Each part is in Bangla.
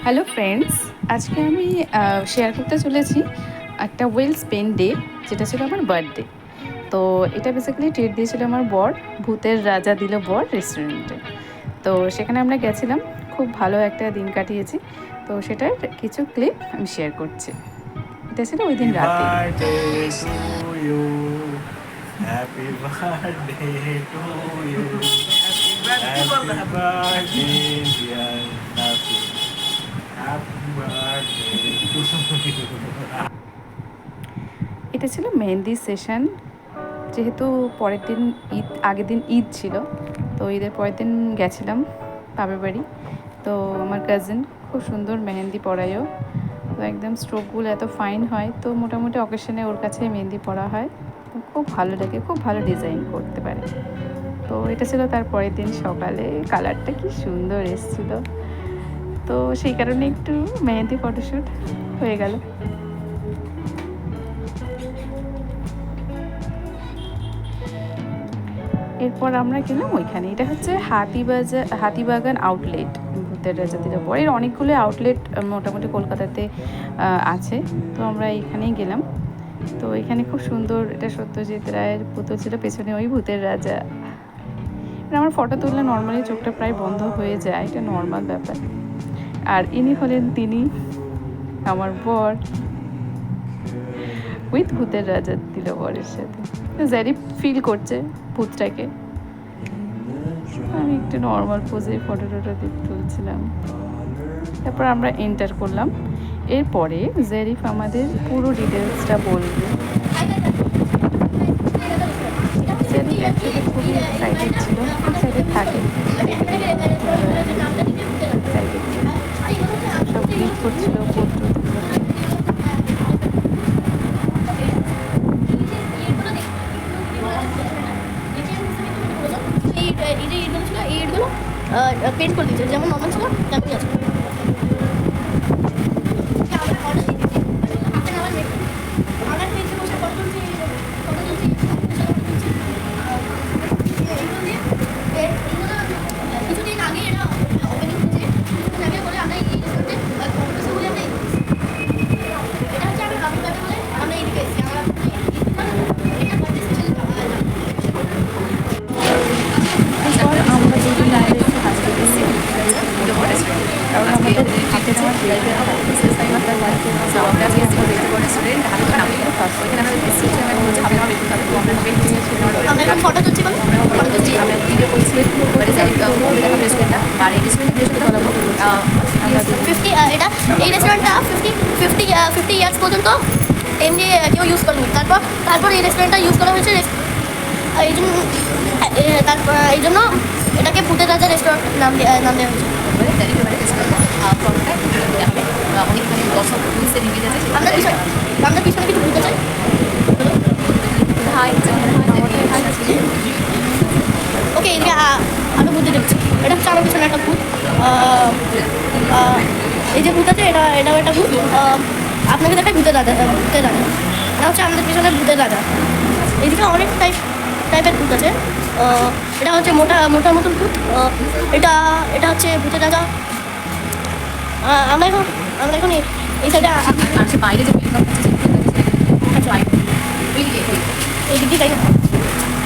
হ্যালো ফ্রেন্ডস, আজকে আমি শেয়ার করতে চলেছি একটা ওয়েল স্পেন্ড ডে, যেটা ছিল আমার বার্থডে। তো এটা বেসিক্যালি ট্রিট দিয়েছিল আমার বর, ভূতের রাজা দিল বর রেস্টুরেন্টে। তো সেখানে আমরা গেছিলাম, খুব ভালো একটা দিন কাটিয়েছি। তো সেটার কিছু ক্লিপ আমি শেয়ার করছি। এটা ছিল ওই দিন রাতে। Happy birthday to you. Happy birthday, dear Happy. Happy birthday to you. এটা ছিল মেহেন্দি সেশন। যেহেতু পরের দিন ঈদ, আগের দিন ঈদ ছিল, তো ঈদের পরের দিন গেছিলাম বাবার বাড়ি। তো আমার কাজিন খুব সুন্দর মেহেন্দি পরায়ও, তো একদম স্ট্রোকগুলো এত ফাইন হয়, তো মোটামুটি অকেশনে ওর কাছে মেহেন্দি পরা হয়। তো খুব ভালো লাগে, খুব ভালো ডিজাইন করতে পারে। তো এটা ছিল তার পরের দিন সকালে, কালারটা কি সুন্দর এসেছিলো। তো সেই কারণে একটু মেহেন্দি ফটোশ্যুট হয়ে গেল। এরপর আমরা গেলাম ওইখানে, এটা হচ্ছে হাতিবাগান আউটলেট, ভূতের রাজা দিল বর। এর অনেকগুলো আউটলেট মোটামুটি কলকাতাতে আছে। তো আমরা এখানেই গেলাম। তো এখানে খুব সুন্দর, এটা সত্যজিৎ রায়ের পুতুল ছিল, পেছনে ওই ভূতের রাজা। আমার ফটো তুললে নর্মালি চোখটা প্রায় বন্ধ হয়ে যায়, এটা নর্মাল ব্যাপার। আর ইনি হলেন তিনি, আমার বর, উইথ ভূতের রাজা দিল বরের সাথে। জ্যারি ফিল করছে ভূতটাকে। আমি একটু নর্মাল পোজে ফটো তুলছিলাম। তারপর আমরা এন্টার করলাম। এরপরে জেরিফ আমাদের পুরো ডিটেলসটা বলবে। জেরিফ অ্যাকচুয়ালি খুবই এক্সাইটেড ছিল, এক্সাইটেড থাকে, সব ক্লিক করছিল পোর্ট্রেটগুলোকে। এই ইটগুলো পেন্ট করে দিয়েছে, যেমন নর্মাল ছিল তেমনই আছে। কিছুদিন আগে এটা ওপেনিং হচ্ছে, কিছুদিন আগে বলে আমরা এই রেস্টুরেন্টে বলে আমরা এটা হচ্ছে আমি বাবুর ব্যাপারে বলে আমরা এদিকে এসেছি। আমরা এটা বার্থডে স্পেশাল। এরপর আমরা যদি বাইরে একটু হাসতে গেছি, কারণ আমাদের হাতে নেওয়ার আমরা এখন ফটো তুলছি, বলো ফটো তুলছি। এটা এই রেস্টুরেন্টটা ফিফটি ইয়ার্স পর্যন্ত এমনি কেউ ইউজ করেনি। তারপর এই রেস্টুরেন্টটা ইউজ করা হয়েছে। এই জন্য এটাকে ভূতের রাজা রেস্টুরেন্ট নাম দেওয়া হয়েছে। আমরা পিছনে কিছু ভূতে চাই। ওকে, এদিকে আমি ভূতে দেখছি। এটা হচ্ছে আমার পিছনে একটা ভূত। এই যে ভূত আছে, এটাও একটা ভূত। আপনাকে দেখায় ভূতের রাজা। এটা হচ্ছে আমাদের পিছনে ভূতের রাজা। এদিকে অনেক টাইপের ভূত আছে। এটা হচ্ছে মোটা মতন ভূত। এটা হচ্ছে ভূতের রাজা। আমরা এখন এই সাইডে বাইরে যে এই দিকে যাই না।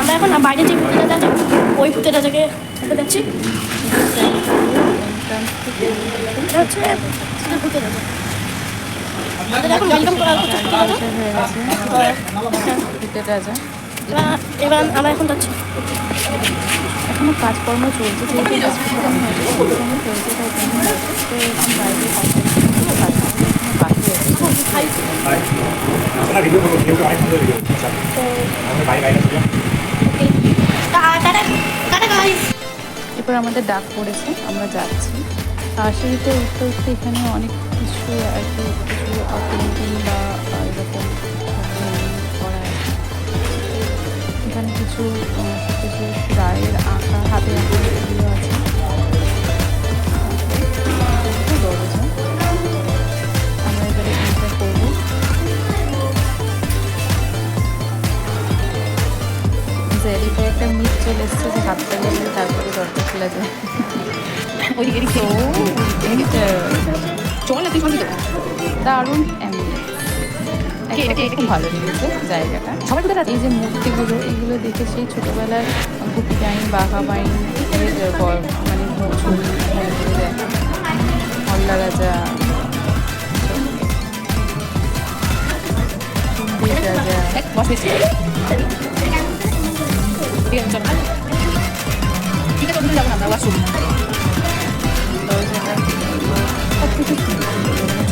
আমরা এখন বাইরে যে ভূতের রাজা আছে, ওই ভূতের রাজাকে যাচ্ছি। এটা হচ্ছে ভূতের রাজা। এখন ওয়েলকাম করা হচ্ছে ভূতের রাজা। এবার আমরা এখন যাচ্ছি। এখনো কাজকর্ম চলছে, যেহেতু চলছে, তো এখন বাইরে বাকি এরপর আমাদের ডাক পড়েছে, আমরা যাচ্ছি। সিঁড়িতে উঠতে উঠতে এখানে অনেক কিছু আর কি, কিছু পেন্টিং বা এরকম করা। এখানে কিছু রায়ের আঁকা, হাতে আঁকা এগুলো আছে। দরজা আমরা এবারে এন্টার করবো। জেরিফে একটা মিট চলে এসছে যে হাতটা গেলে তারপরে দরজা খোলা যায়। ওই দারুণ খুব ভালো লেগেছে জায়গাটা। সবাই কোথায় এই যে মূর্তিগুলো, এগুলো দেখে সেই ছোটোবেলার গুপি গাইন, বাঘা বাইন মানে ছবি মনে পড়ে যায়। হল্লা রাজা, রাজা, সব কিছু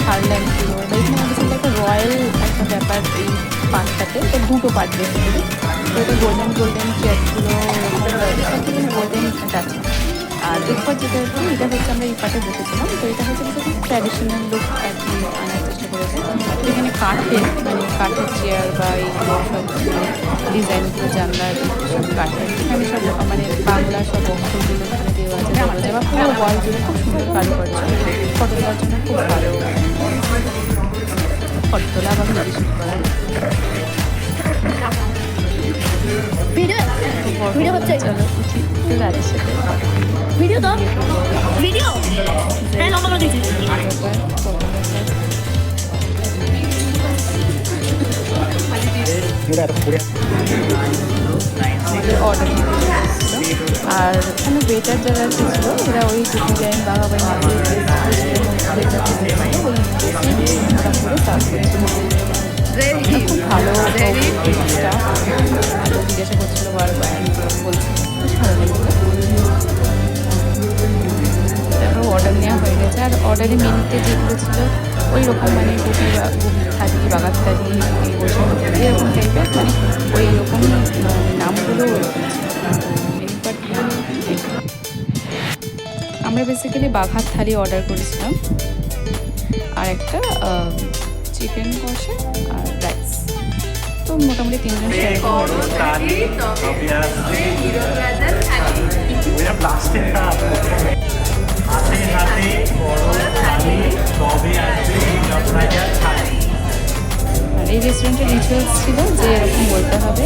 ছাড়লাম ছিল। এইখানে আমাদের ছিল একটা রয়্যাল একটা ব্যাপার এই পার্কটাতে, তো দুটো পার্ট বেসিক্যালি। তো এটা গোল্ডেন চেয়ারগুলো সব কিছু গোল্ডেন আছে। আর এরপর যেটা আর কি, এটা হচ্ছে আমরা এই পার্টে বসেছিলাম। তো এটা হচ্ছে কিছু ট্র্যাডিশনাল লুক আর কি আনার চেষ্টা করেছে। তো এখানে কাঠের চেয়ার বা এই সব ডিজাইনগুলো, জানলার সব কাঠের, এখানে সব মানে বাংলা সব অক্ষরগুলো এখানে দেওয়া আছে, দরজা বা পুরো ওয়াল জুড়ে খুব সুন্দর কারুকার্য। ফটো তোলার জন্য খুব ভালো ফটো তোলা বা ভিডিও শুট করার। ভিডিও হচ্ছে, চলো রাজের সাথে ভিডিও তো ভিডিও হ্যাঁ লম্বা করে দিচ্ছি। আমাদের অর্ডার দিতে এসেছিল। আর এখানে বেটার যারা ছিল এরা ওই গুপি গাইন, বাঘা বাইন ওরা করে সার্ভ করেছিল। খুব ভালো স্টাফ, ভালো জিজ্ঞাসা করছিল বারবার, বলছিল ভালো লেগেছে। তারপর অর্ডার নেওয়া হয়ে গেছে। আর অর্ডারে মেনুতে যেগুলো ছিল ওই রকম মানে গুপি থালি, বাগার থালি, বৈশাখ এরকম টাইপের, মানে ওই রকম নামগুলো আমরা বেসিক্যালি বাঘার থালি অর্ডার করেছিলাম, আর একটা চিকেন কষা আর রাইস। তো মোটামুটি 3 জন শেয়ার করে। আর এই রেস্টুরেন্টের রিচুয়ালস ছিল যে এরকম বলতে হবে,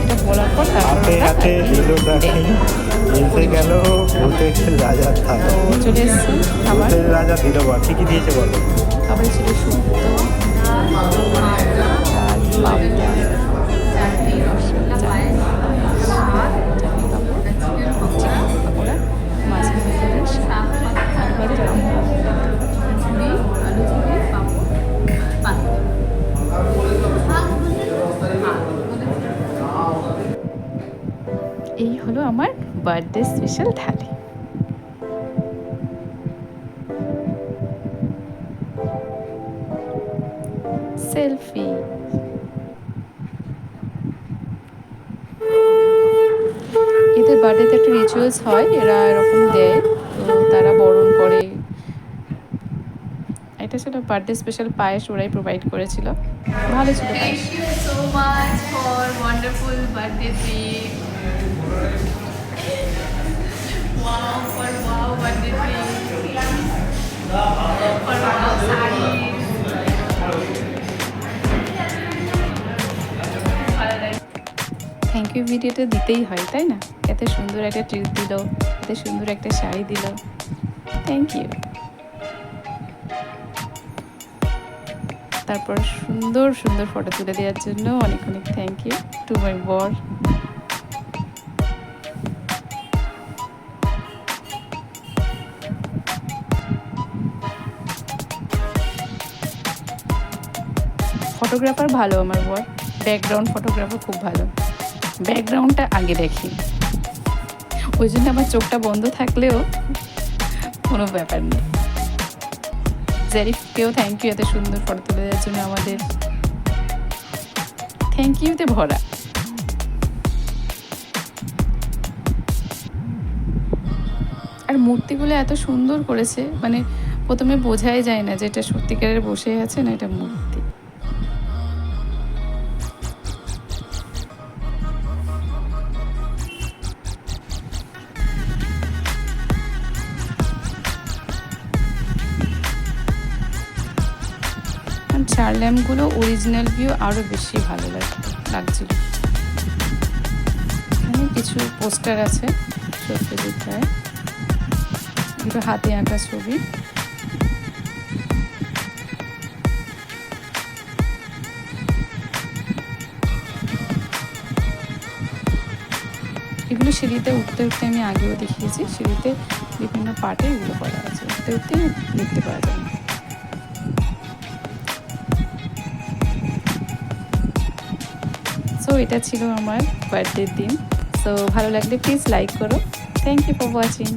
এটা বলার পর হাতে হাতে দিল এসে গেল ভূতের রাজার থাল। তো চলে এসছে খাবার। ভূতের রাজা দিল বল, কি কি দিয়েছে বলো? খাবার ছিল শুক্তো, ডাল, পাবদা, চাটনি, পকোড়া, মাছ এই হলো আমার বার্থডে স্পেশাল থালি। সেলফি। এদের বার্থডেতে একটা রিচুয়ালস হয়, এরা এরকম দেয়, তো তারা বরণ করে। এটা ছিল বার্থডে স্পেশাল পায়েস, ওরাই প্রোভাইড করেছিল, ভালো ছিল পায়েস। Thank you so much for wonderful birthday treat. Wow, for wow birthday treat. For wow sarees. Thank you ভিডিওটা দিতেই হয়, তাই না? এত সুন্দর একটা ট্রিট দিল, এত সুন্দর একটা শাড়ি দিল, থ্যাংক ইউ। তারপর সুন্দর সুন্দর ফটো তুলে দেওয়ার জন্য অনেক অনেক থ্যাংক ইউ টু মাই বর। ফটোগ্রাফার ভালো আমার বর, ব্যাকগ্রাউন্ড ফটোগ্রাফার খুব ভালো। ব্যাকগ্রাউন্ডটা আগে দেখি, ওই জন্য আমার চোখটা বন্ধ থাকলেও কোনো ব্যাপার নেই। জেরিফকেও থ্যাংক ইউ এত সুন্দর ফটো তুলে দেওয়ার জন্য, আমাদের থ্যাংক ইউতে ভরা। আর মূর্তিগুলো এত সুন্দর করেছে, মানে প্রথমে বোঝাই যায় না যে এটা সত্যিকারের বসে আছে না এটা মূর্তি। চার ল্যাম্পগুলো অরিজিনাল ভিউ আরও বেশি ভালো লাগছিল। এখানে কিছু পোস্টার আছে সত্যজিৎ রায়। দুটো হাতে আঁকা ছবি। এগুলো সিঁড়িতে উঠতে উঠতে আমি আগেও দেখিয়েছি, সিঁড়িতে বিভিন্ন পার্টে এগুলো করা আছে, উঠতে উঠতে দেখতে পাওয়া যায়। সো এটা ছিল আমার বার্থডের দিন। সো ভালো লাগলে প্লিজ লাইক করো। Thank you for watching.